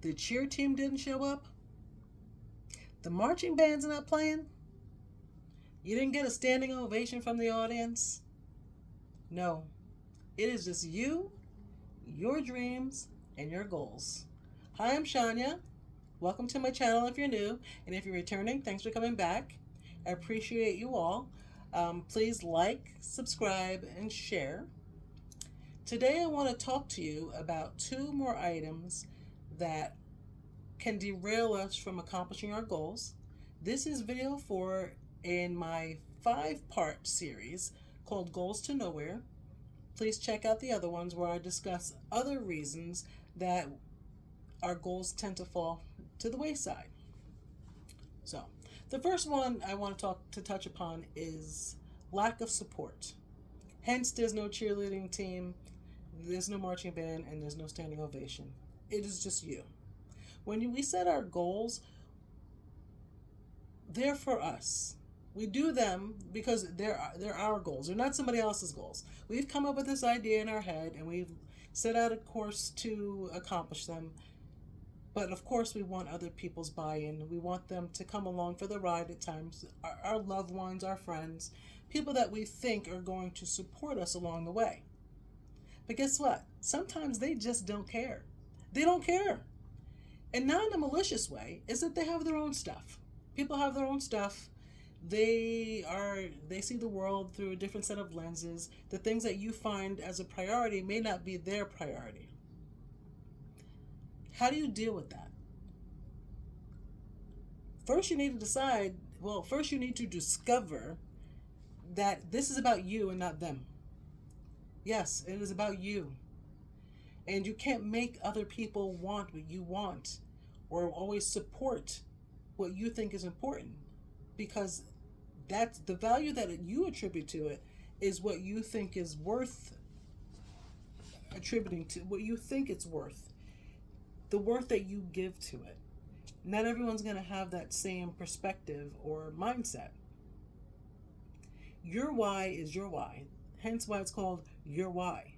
The cheer team didn't show up? The marching band's not playing? You didn't get a standing ovation from the audience? No, it is just you, your dreams, and your goals. Hi, I'm Shania. Welcome to my channel if you're new, and if you're returning, thanks for coming back. I appreciate you all. Please like, subscribe, and share. Today I want to talk to you about two more items that can derail us from accomplishing our goals. This is video 4 in my 5-part series called Goals to Nowhere. Please check out the other ones where I discuss other reasons that our goals tend to fall to the wayside. So, the first one I want to touch upon is lack of support. Hence, there's no cheerleading team, there's no marching band, and there's no standing ovation. It is just you. When we set our goals, they're for us. We do them because they're our goals. They're not somebody else's goals. We've come up with this idea in our head and we've set out a course to accomplish them. But of course, we want other people's buy-in. We want them to come along for the ride at times. Our loved ones, our friends, people that we think are going to support us along the way. But guess what? Sometimes they just don't care. They don't care. And not in a malicious way, is that they have their own stuff. People have their own stuff. They see the world through a different set of lenses. The things that you find as a priority may not be their priority. How do you deal with that? First, you need to decide, first you need to discover that this is about you and not them. Yes, it is about you. And you can't make other people want what you want or always support what you think is important, because that's the value that you attribute to it is what you think is worth attributing to, what you think it's worth, the worth that you give to it. Not everyone's going to have that same perspective or mindset. Your why is your why, hence why it's called your why.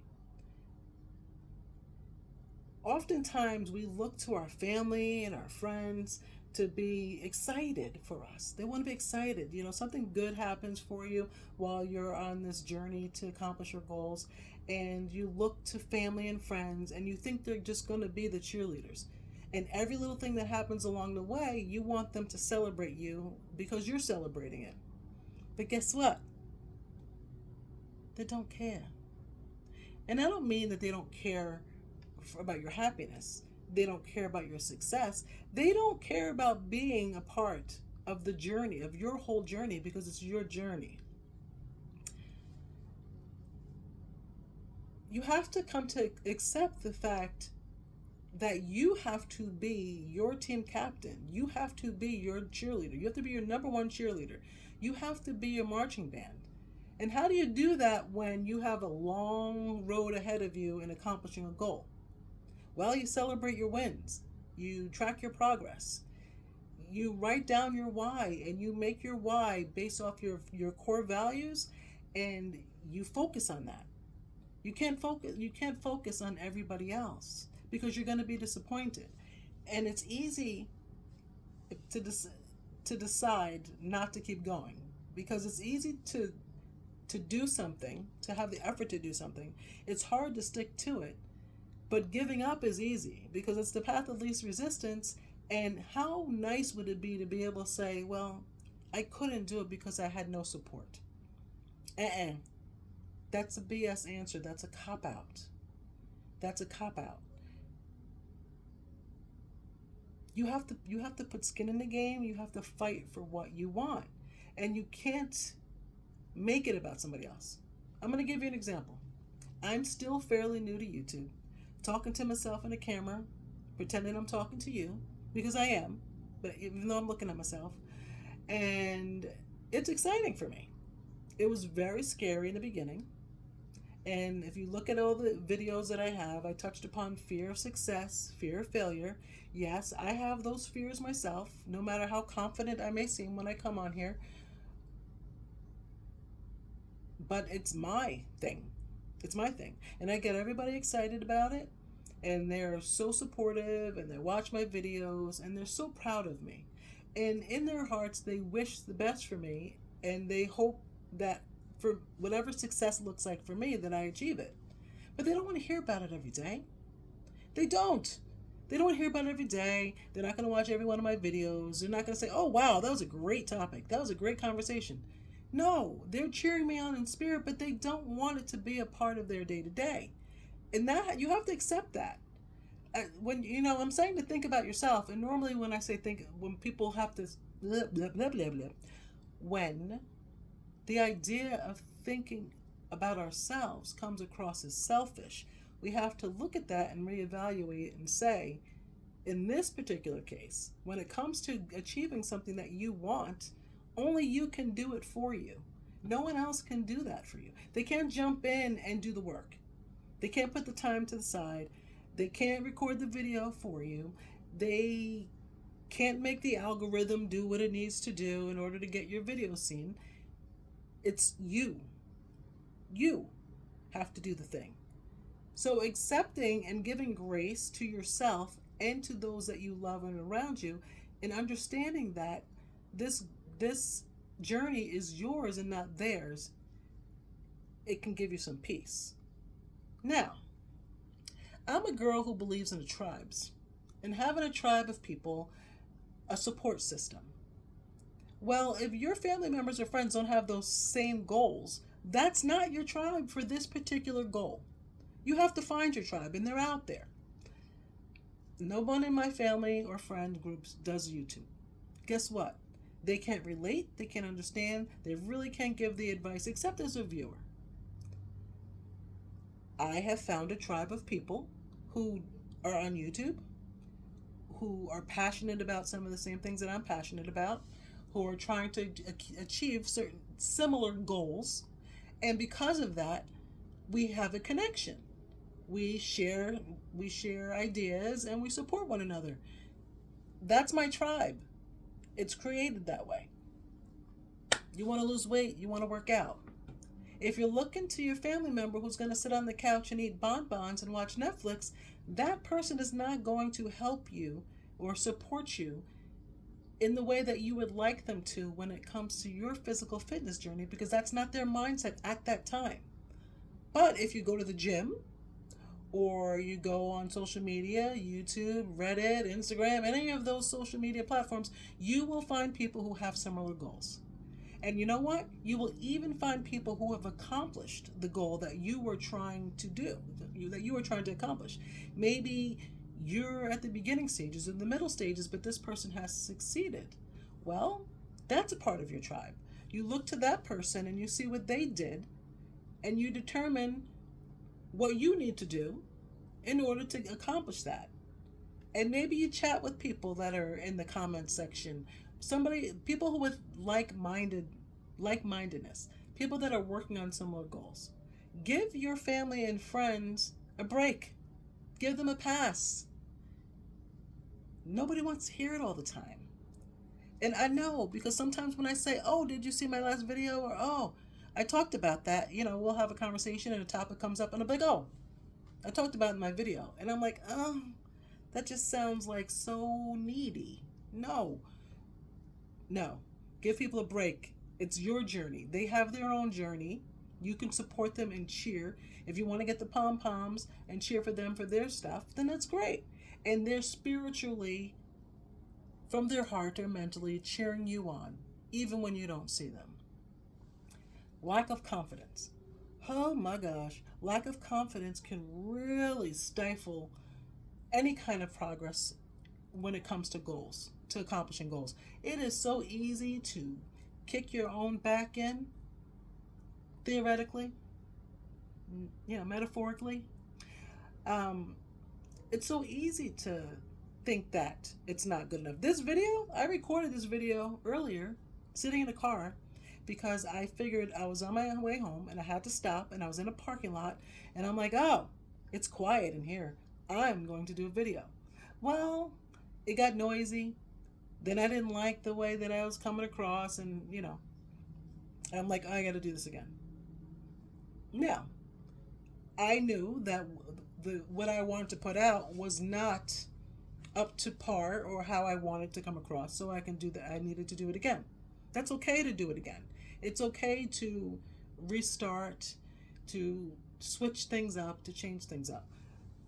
Oftentimes we look to our family and our friends to be excited for us. They want to be excited. Something good happens for you while you're on this journey to accomplish your goals, and you look to family and friends and you think they're just going to be the cheerleaders. And every little thing that happens along the way, you want them to celebrate you because you're celebrating it. But guess what? They don't care. And I don't mean that they don't care about your happiness. They don't care about your success. They don't care about being a part of the journey, of your whole journey, because it's your journey. You have to come to accept the fact that you have to be your team captain. You have to be your cheerleader. You have to be your number one cheerleader. You have to be your marching band. And how do you do that when you have a long road ahead of you in accomplishing a goal? Well, you celebrate your wins. You track your progress. You write down your why, and you make your why based off your core values, and you focus on that. You can't focus on everybody else because you're going to be disappointed. And it's easy to decide not to keep going, because it's easy to do something, to have the effort to do something. It's hard to stick to it. But giving up is easy because it's the path of least resistance. And how nice would it be to be able to say, well, I couldn't do it because I had no support. That's a BS answer. That's a cop-out. That's a cop-out. You have to put skin in the game. You have to fight for what you want. And you can't make it about somebody else. I'm going to give you an example. I'm still fairly new to YouTube. Talking to myself in a camera, pretending I'm talking to you, because I am, but even though I'm looking at myself, and it's exciting for me. It was very scary in the beginning, and if you look at all the videos that I have, I touched upon fear of success, fear of failure. Yes, I have those fears myself, no matter how confident I may seem when I come on here, but it's my thing. It's my thing. And I get everybody excited about it. and they're so supportive, and they watch my videos, and they're so proud of me. And in their hearts, they wish the best for me, and they hope that for whatever success looks like for me, that I achieve it. But they don't want to hear about it every day. They don't. They don't want to hear about it every day. They're not going to watch every one of my videos. They're not going to say, oh, wow, that was a great topic. That was a great conversation. No, they're cheering me on in spirit, but they don't want it to be a part of their day to day. And that, you have to accept that. When, I'm saying to think about yourself, and normally when I say think, when people have to, blah, blah, blah, blah, blah, when the idea of thinking about ourselves comes across as selfish, we have to look at that and reevaluate and say, in this particular case, when it comes to achieving something that you want, only you can do it for you. No one else can do that for you. They can't jump in and do the work. They can't put the time to the side. They can't record the video for you. They can't make the algorithm do what it needs to do in order to get your video seen. It's you. You have to do the thing. So accepting and giving grace to yourself and to those that you love and around you, and understanding that this journey is yours and not theirs, it can give you some peace. Now, I'm a girl who believes in the tribes, and having a tribe of people, a support system. Well, if your family members or friends don't have those same goals, that's not your tribe for this particular goal. You have to find your tribe, and they're out there. No one in my family or friend groups does YouTube. Guess what? They can't relate, they can't understand, they really can't give the advice except as a viewer. I have found a tribe of people who are on YouTube, who are passionate about some of the same things that I'm passionate about, who are trying to achieve certain similar goals, and because of that, we have a connection. We share ideas, and we support one another. That's my tribe. It's created that way. You want to lose weight, you want to work out. If you're looking to your family member who's going to sit on the couch and eat bonbons and watch Netflix, that person is not going to help you or support you in the way that you would like them to when it comes to your physical fitness journey, because that's not their mindset at that time. But if you go to the gym, or you go on social media, YouTube, Reddit, Instagram, any of those social media platforms, you will find people who have similar goals. And you know what? You will even find people who have accomplished the goal that you were trying to do, that you were trying to accomplish. Maybe you're at the beginning stages, in the middle stages, but this person has succeeded. Well, that's a part of your tribe. You look to that person and you see what they did, and you determine what you need to do in order to accomplish that. And maybe you chat with people that are in the comment section, people who with like-mindedness, people that are working on similar goals. Give your family and friends a break. Give them a pass. Nobody wants to hear it all the time. And I know, because sometimes when I say, oh, did you see my last video? Or, oh, I talked about that. We'll have a conversation and a topic comes up and I'm like, oh, I talked about it in my video. And I'm like, oh, that just sounds like so needy. No. Give people a break. It's your journey. They have their own journey. You can support them and cheer. If you want to get the pom-poms and cheer for them for their stuff, then that's great. And they're spiritually, from their heart or mentally, cheering you on, even when you don't see them. Lack of confidence. Oh my gosh. Lack of confidence can really stifle any kind of progress when it comes to goals, to accomplishing goals. It is so easy to kick your own back in, theoretically, metaphorically. It's so easy to think that it's not good enough. I recorded this video earlier, sitting in a car, because I figured I was on my way home and I had to stop, and I was in a parking lot, and I'm like, oh, it's quiet in here. I'm going to do a video. Well, it got noisy. Then I didn't like the way that I was coming across, and I'm like, I got to do this again. Now, I knew that the what I wanted to put out was not up to par or how I wanted to come across. So I can do that. I needed to do it again. That's okay to do it again. It's okay to restart, to switch things up, to change things up.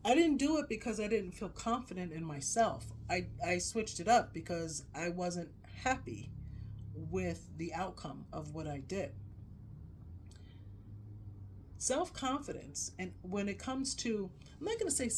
I didn't do it because I didn't feel confident in myself. I switched it up because I wasn't happy with the outcome of what I did. Self-confidence, and when it comes to, I'm not going to say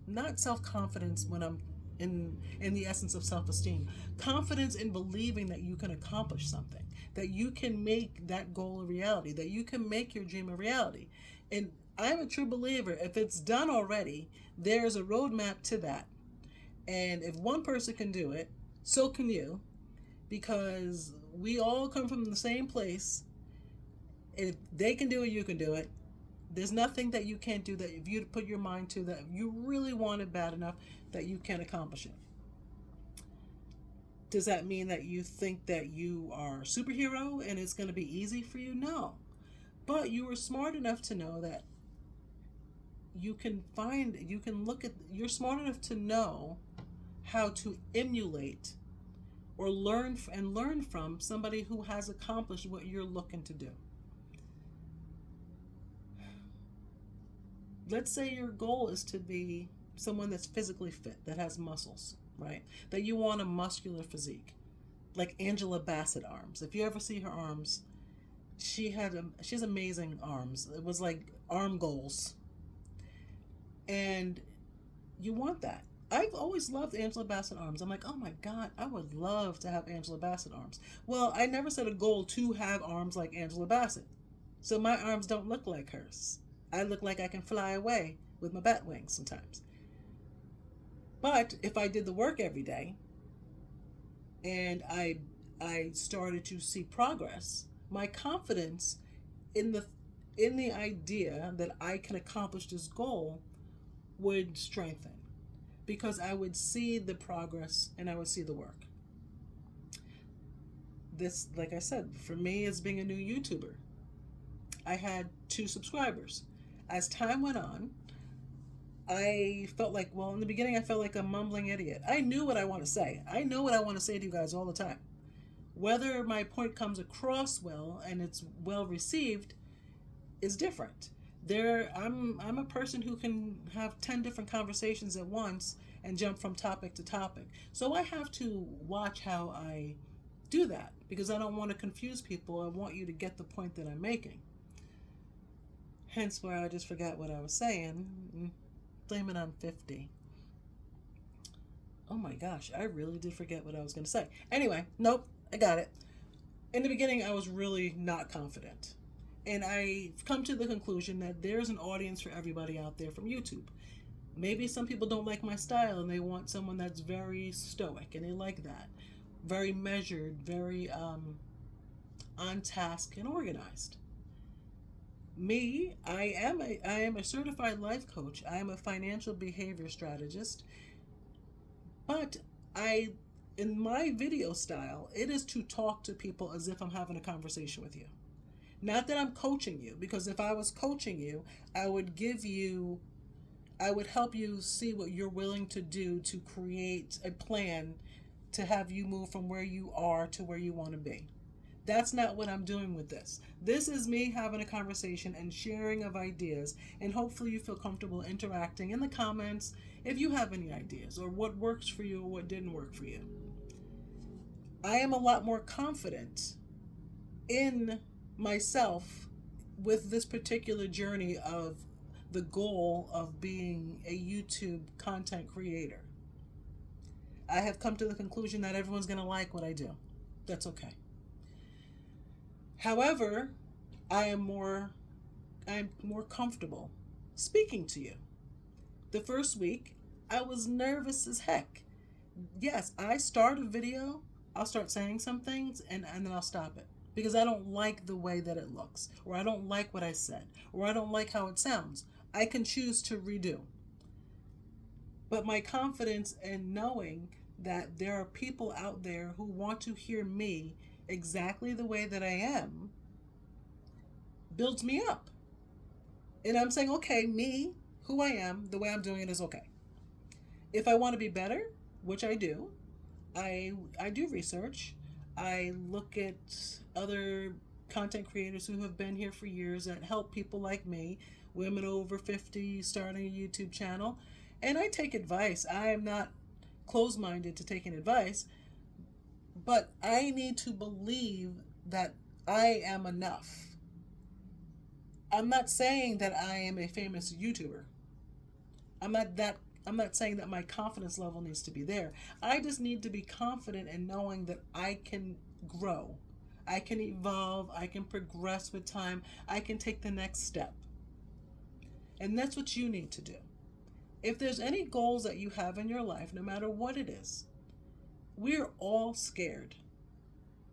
not self-confidence when I'm in the essence of self-esteem. Confidence in believing that you can accomplish something, that you can make that goal a reality, that you can make your dream a reality. And I'm a true believer, if it's done already, there's a roadmap to that. And if one person can do it, so can you, because we all come from the same place. If they can do it, you can do it. There's nothing that you can't do, that if you put your mind to, that you really want it bad enough, that you can accomplish it. Does that mean that you think that you are a superhero and it's going to be easy for you? No. But you are smart enough to know that you're smart enough to know how to emulate or learn from somebody who has accomplished what you're looking to do. Let's say your goal is to be someone that's physically fit, that has muscles, right? That you want a muscular physique, like Angela Bassett arms. If you ever see her arms, she has amazing arms. It was like arm goals. And you want that. I've always loved Angela Bassett arms. I'm like, oh my God, I would love to have Angela Bassett arms. Well, I never set a goal to have arms like Angela Bassett. So my arms don't look like hers. I look like I can fly away with my bat wings sometimes. But if I did the work every day and I started to see progress, my confidence in the idea that I can accomplish this goal would strengthen, because I would see the progress and I would see the work. This, like I said, for me, as being a new YouTuber, I had 2 subscribers. As time went on, I felt like, well, in the beginning, I felt like a mumbling idiot. I knew what I want to say. I know what I want to say to you guys all the time. Whether my point comes across well and it's well received is different. I'm a person who can have 10 different conversations at once and jump from topic to topic. So I have to watch how I do that, because I don't want to confuse people. I want you to get the point that I'm making. Hence why I just forgot what I was saying. Blame it on 50. Oh my gosh, I really did forget what I was going to say. Anyway, nope, I got it. In the beginning, I was really not confident. And I've come to the conclusion that there's an audience for everybody out there from YouTube. Maybe some people don't like my style and they want someone that's very stoic, and they like that. Very measured, very on task and organized. Me, I am a certified life coach. I am a financial behavior strategist. But in my video style, it is to talk to people as if I'm having a conversation with you. Not that I'm coaching you, because if I was coaching you, I would help you see what you're willing to do to create a plan to have you move from where you are to where you want to be. That's not what I'm doing with this. This is me having a conversation and sharing of ideas, and hopefully you feel comfortable interacting in the comments if you have any ideas or what works for you or what didn't work for you. I am a lot more confident in myself with this particular journey of the goal of being a YouTube content creator. I have come to the conclusion that everyone's going to like what I do. That's okay. However, I'm more comfortable speaking to you. The first week, I was nervous as heck. Yes, I start a video, I'll start saying some things, and then I'll stop it, because I don't like the way that it looks, or I don't like what I said, or I don't like how it sounds. I can choose to redo. But my confidence in knowing that there are people out there who want to hear me exactly the way that I am builds me up. And I'm saying, okay, me, who I am, the way I'm doing it is okay. If I want to be better, which I do, I do research. I look at other content creators who have been here for years that help people like me, women over 50 starting a YouTube channel, and I take advice. I am not closed-minded to taking advice, but I need to believe that I am enough. I'm not saying that I am a famous YouTuber. I'm not saying that my confidence level needs to be there. I just need to be confident in knowing that I can grow. I can evolve, I can progress with time, I can take the next step. And that's what you need to do. If there's any goals that you have in your life, no matter what it is, we're all scared.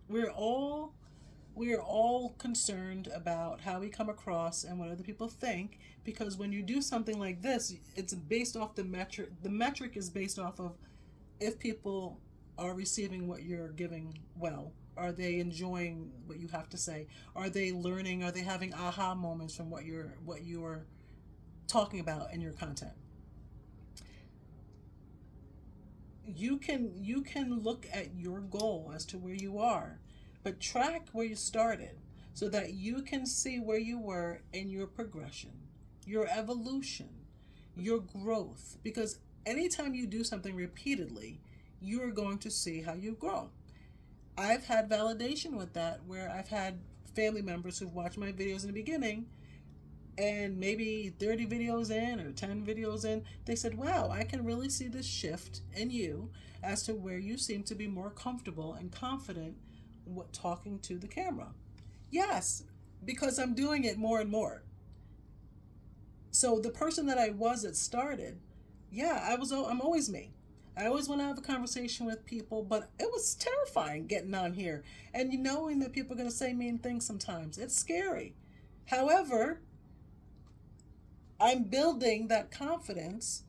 We're all concerned about how we come across and what other people think, because when you do something like this, it's based off the metric. The metric is based off of if people are receiving what you're giving well. Are they enjoying what you have to say? Are they learning? Are they having aha moments from what you're talking about in your content? You can look at your goal as to where you are, but track where you started so that you can see where you were in your progression, your evolution, your growth. Because anytime you do something repeatedly, you are going to see how you grow. I've had validation with that, where I've had family members who've watched my videos in the beginning, and maybe 30 videos in or 10 videos in, they said, wow, I can really see this shift in you as to where you seem to be more comfortable and confident talking to the camera. Yes, because I'm doing it more and more. So the person that I was that started, I'm always me. I always want to have a conversation with people, but it was terrifying getting on here and knowing that people are going to say mean things sometimes. It's scary. However, I'm building that confidence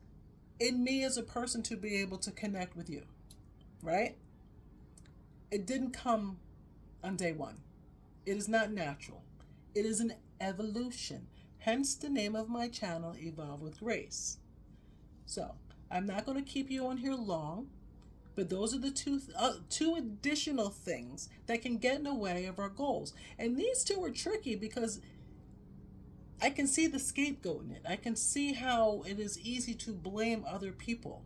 in me as a person to be able to connect with you, right? It didn't come on day one. It is not natural. It is an evolution. Hence the name of my channel, Evolve with Grace. So, I'm not going to keep you on here long, but those are the two additional things that can get in the way of our goals. And these two are tricky because I can see the scapegoat in it. I can see how it is easy to blame other people.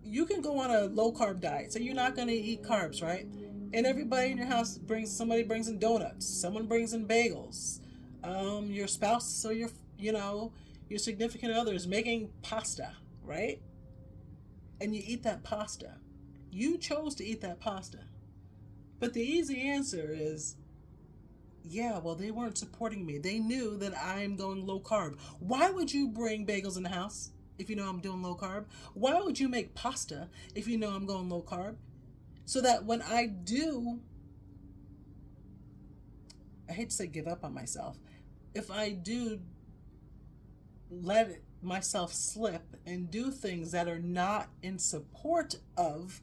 You can go on a low carb diet, so you're not going to eat carbs, right? And everybody in your house somebody brings in donuts, someone brings in bagels. Your spouse or your significant other is making pasta, right? And you eat that pasta. You chose to eat that pasta. But the easy answer is, yeah, well, they weren't supporting me. They knew that I'm going low carb. Why would you bring bagels in the house if you know I'm doing low carb? Why would you make pasta if you know I'm going low carb? So that when I hate to say give up on myself, if I do let myself slip and do things that are not in support of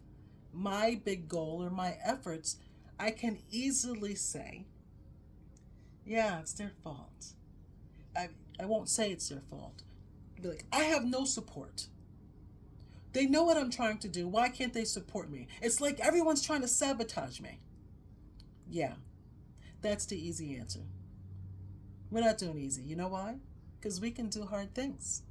my big goal or my efforts, I can easily say, yeah, it's their fault. I won't say it's their fault. I'll be like, I have no support. They know what I'm trying to do. Why can't they support me? It's like everyone's trying to sabotage me. Yeah, that's the easy answer. We're not doing easy. You know why? Because we can do hard things.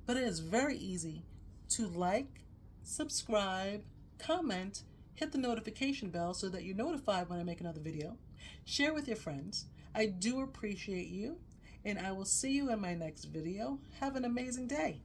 But it is very easy to like, subscribe, comment, hit the notification bell so that you're notified when I make another video. Share with your friends. I do appreciate you, and I will see you in my next video. Have an amazing day.